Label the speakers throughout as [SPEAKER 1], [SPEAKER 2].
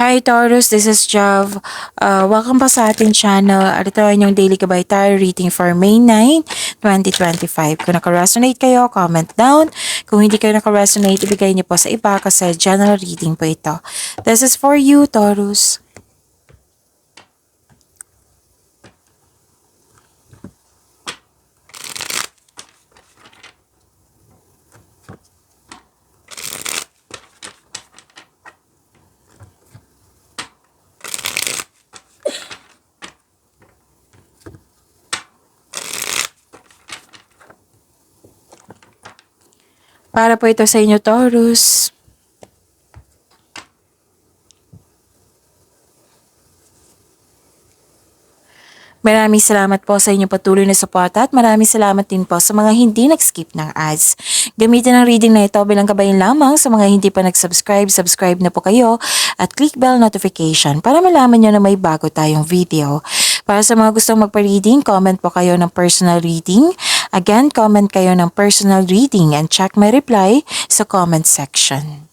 [SPEAKER 1] Hi Taurus, this is Jav. Welcome pa sa ating channel. Ito ay inyong daily gabay tarot reading for May 9, 2025. Kung naka-resonate kayo, comment down. Kung hindi kayo naka-resonate, ibigay niyo po sa iba kasi general reading po ito. This is for you, Taurus. Para po ito sa inyo, Taurus. Maraming salamat po sa inyong patuloy na suporta at maraming salamat din po sa mga hindi nag-skip ng ads. Gamitin ang reading na ito bilang kabayan lamang sa mga hindi pa nag-subscribe, subscribe na po kayo at click bell notification para malaman nyo na may bago tayong video. Para sa mga gustong magpa-reading, comment po kayo ng personal reading. Again, comment kayo ng personal reading and check my reply sa comment section.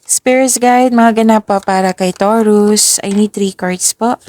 [SPEAKER 1] Spirits Guide, mga ganap pa para kay Taurus. I need 3 cards po.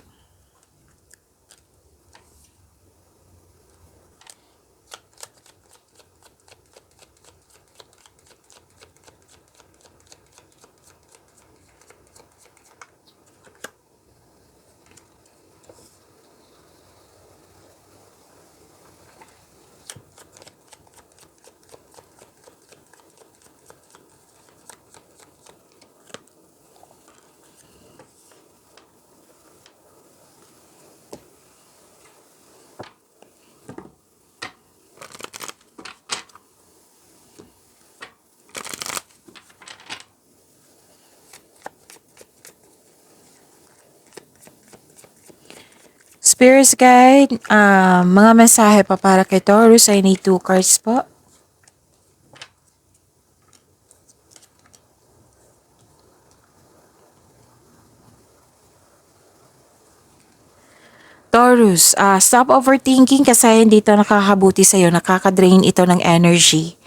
[SPEAKER 1] Spirits Guide, mga mensahe pa para kay Taurus. I need 2 cards po. Taurus, stop overthinking kasi hindi ito nakakabuti sa'yo, nakaka-drain ito ng energy.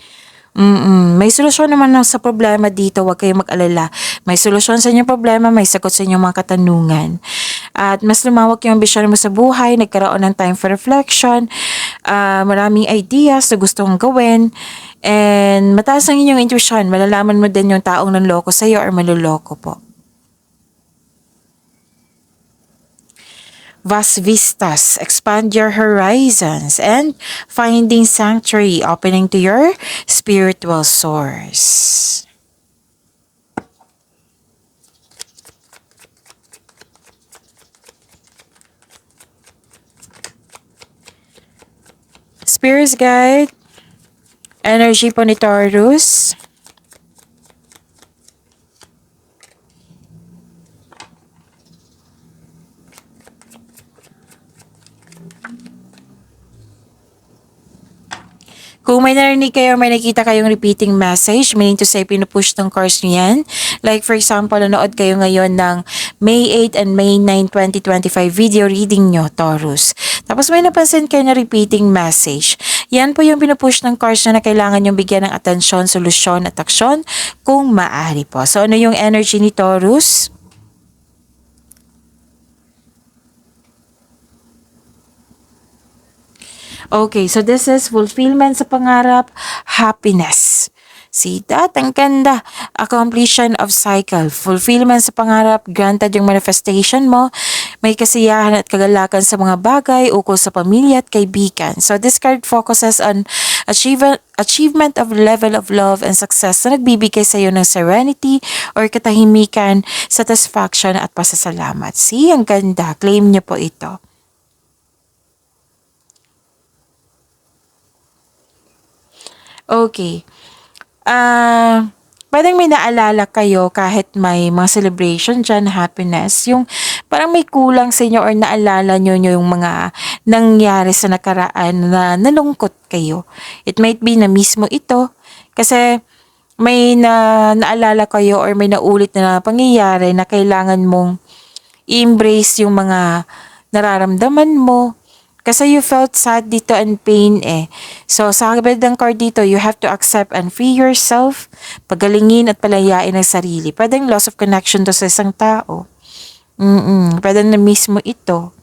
[SPEAKER 1] May solusyon naman sa problema dito, huwag kayong mag-alala. May solusyon sa inyong problema, may sagot sa inyong mga katanungan. At mas lumawak yung ambisyon mo sa buhay, nagkaroon ng time for reflection, maraming ideas na gusto mong gawin, and mataas ang inyong intuition, malalaman mo din yung taong nanloko sa'yo or maluloko po. Vast vistas, expand your horizons, and finding sanctuary, opening to your spiritual source. Spirits Guide, energy po ni Taurus. Kung may narinig kayo, may nakita kayong repeating message, meaning to say, pinupush ng course niyan. Like for example, nanood kayo ngayon ng May 8 and May 9, 2025 video reading nyo, Taurus. Tapos may napansin kayo na repeating message. Yan po yung pinupush ng course na kailangan yung bigyan ng atensyon, solusyon at aksyon kung maaari po. So ano yung energy ni Taurus? Okay, so this is fulfillment sa pangarap, happiness. See that? Ang ganda. Accomplishment of cycle. Fulfillment sa pangarap, granted yung manifestation mo. May kasiyahan at kagalakan sa mga bagay, ukol sa pamilya at kaibigan. So this card focuses on achievement of level of love and success na nagbibigay sa iyo ng serenity or katahimikan, satisfaction at pasasalamat. See, ang ganda. Claim niyo po ito. Okay. Parang may naalala kayo kahit may mga celebration dyan, happiness, yung parang may kulang sa inyo or naalala nyo yung mga nangyari sa nakaraan na nalungkot kayo. It might be na mismo ito kasi may naalala kayo or may naulit na pangyayari na kailangan mong i-embrace yung mga nararamdaman mo Kasi you felt sad dito and pain eh. So, sa kabila ng card dito, you have to accept and free yourself, pagalingin at palayain ang sarili. Pwedeng loss of connection to sa isang tao. Pwede na mismo ito.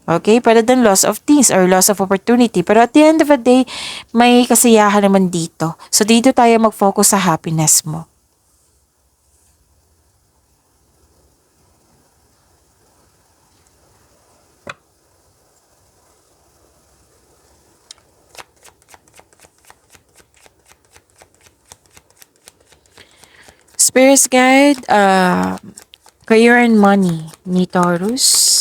[SPEAKER 1] Okay? Pwede din loss of things or loss of opportunity. Pero at the end of the day, may kasiyahan naman dito. So, dito tayo mag-focus sa happiness mo. Spirits guide, career and money ni Taurus.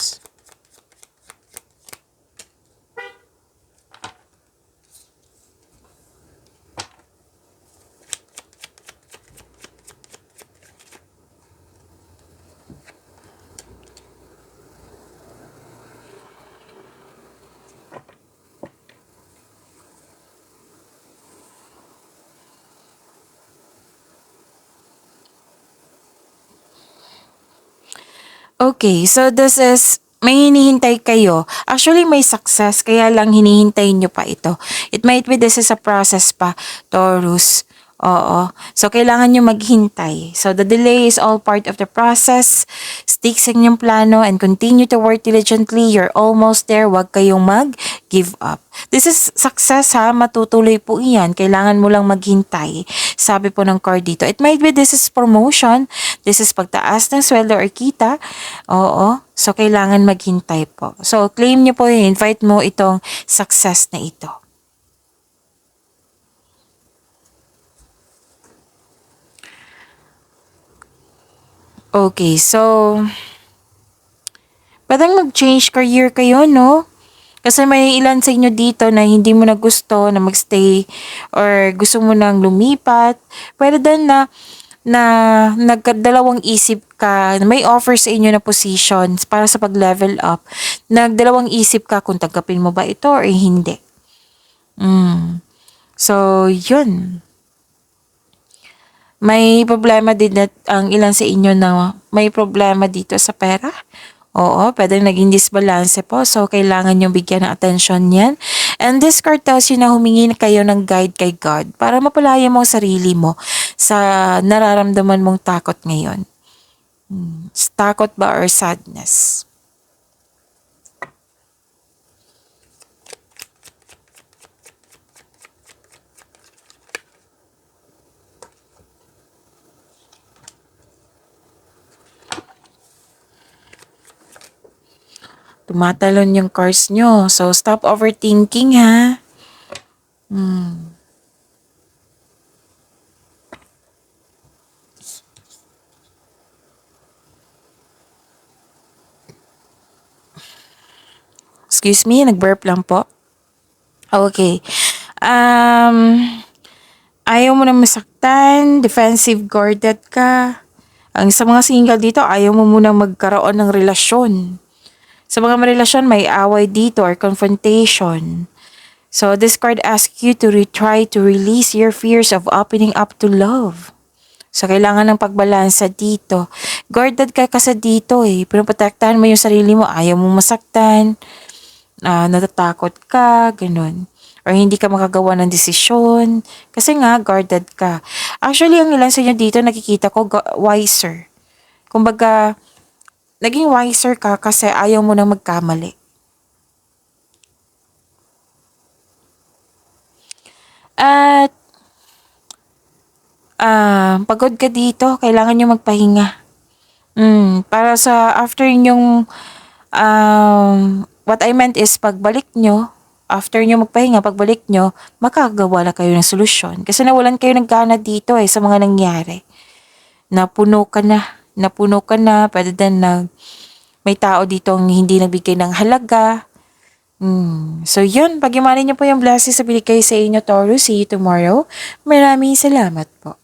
[SPEAKER 1] Okay, so this is may hinihintay kayo. Actually, may success, kaya lang hinihintay nyo pa ito. It might be this is a process pa, Taurus. Oo. So, kailangan nyo maghintay. So, the delay is all part of the process. Stick sa inyong plano and continue to work diligently. You're almost there. Huwag kayong mag-give up. This is success ha. Matutuloy po iyan. Kailangan mo lang maghintay. Sabi po ng card dito. It might be this is promotion. This is pagtaas ng sweldo or kita. Oo. So, kailangan maghintay po. So, claim nyo po yun. Invite mo itong success na ito. Okay, so, pwedeng mag-change career kayo, no? Kasi may ilan sa inyo dito na hindi mo na gusto na magstay or gusto mo nang lumipat. Pwede din na nagdalawang isip ka, na may offer sa inyo na positions para sa pag-level up. Nagdalawang isip ka kung tanggapin mo ba ito or hindi. So, yun. May problema din at ang ilan sa inyo na may problema dito sa pera. Oo, pwedeng naging disbalance po. So, kailangan nyo bigyan ng attention yan. And this card tells you na humingi na kayo ng guide kay God para mapalaya mo ang sarili mo sa nararamdaman mong takot ngayon. Takot ba or sadness? Tumatalon yung cards nyo. So, stop overthinking, ha? Excuse me, nag-burp lang po. Okay. Ayaw mo na masaktan, defensive guarded ka. Ang sa mga single dito, ayaw mo munang magkaroon ng relasyon. Sa mga relasyon, may away dito or confrontation. So, this card asks you to try to release your fears of opening up to love. So, kailangan ng pagbalansa dito. Guarded ka kasi dito eh. Pinoprotektahan mo yung sarili mo. Ayaw mo masaktan. Natatakot ka. Ganun. Or hindi ka makagawa ng desisyon. Kasi nga, guarded ka. Actually, ang ilan sa inyo dito, nakikita ko, wiser. Kumbaga, naging wiser ka kasi ayaw mo na magkamali. At, pagod ka dito, kailangan nyo magpahinga. Para sa after yung, what I meant is pagbalik nyo, after nyo magpahinga, pagbalik nyo, makakagawa na kayo ng solusyon. Kasi nawalan kayo ng gana dito sa mga nangyari. Napuno ka na, pwede din may tao dito ang hindi nagbigay ng halaga. So yun, pag-imanin nyo po yung blessings sa binigay sa inyo, Taurus. See you tomorrow. Maraming salamat po.